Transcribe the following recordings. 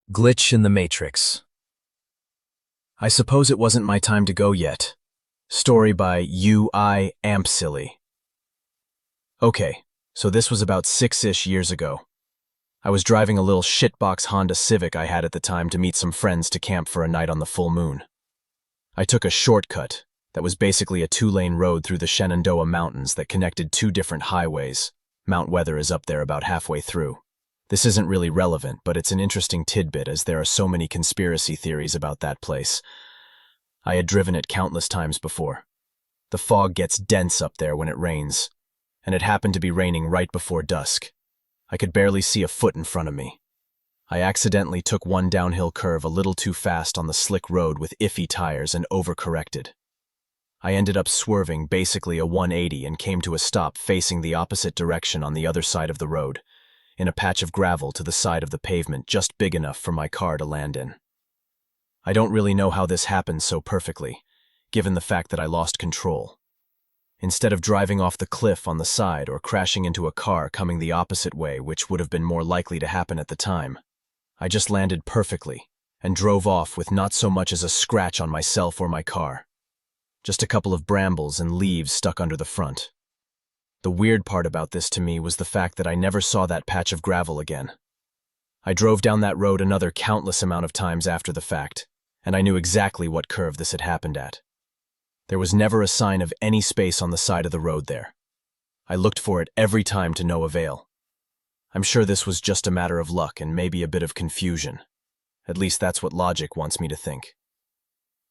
Glitch in the Matrix. I suppose it wasn't my time to go yet. Story by U.I. Ampsilly. Okay, so this was about 6-ish years ago. I was driving a little shitbox Honda Civic I had at the time to meet some friends to camp for a night on the full moon. I took a shortcut that was basically a 2-lane road through the Shenandoah Mountains that connected 2 different highways. Mount Weather is up there about halfway through. This isn't really relevant, but it's an interesting tidbit as there are so many conspiracy theories about that place. I had driven it countless times before. The fog gets dense up there when it rains, and it happened to be raining right before dusk. I could barely see a foot in front of me. I accidentally took one downhill curve a little too fast on the slick road with iffy tires and overcorrected. I ended up swerving basically a 180 and came to a stop facing the opposite direction on the other side of the road, in a patch of gravel to the side of the pavement just big enough for my car to land in. I don't really know how this happened so perfectly, given the fact that I lost control. Instead of driving off the cliff on the side or crashing into a car coming the opposite way, which would have been more likely to happen at the time, I just landed perfectly and drove off with not so much as a scratch on myself or my car. Just a couple of brambles and leaves stuck under the front. The weird part about this to me was the fact that I never saw that patch of gravel again. I drove down that road another countless amount of times after the fact, and I knew exactly what curve this had happened at. There was never a sign of any space on the side of the road there. I looked for it every time to no avail. I'm sure this was just a matter of luck and maybe a bit of confusion. At least that's what logic wants me to think.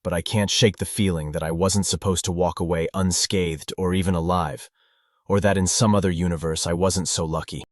But I can't shake the feeling that I wasn't supposed to walk away unscathed or even alive, or that in some other universe I wasn't so lucky.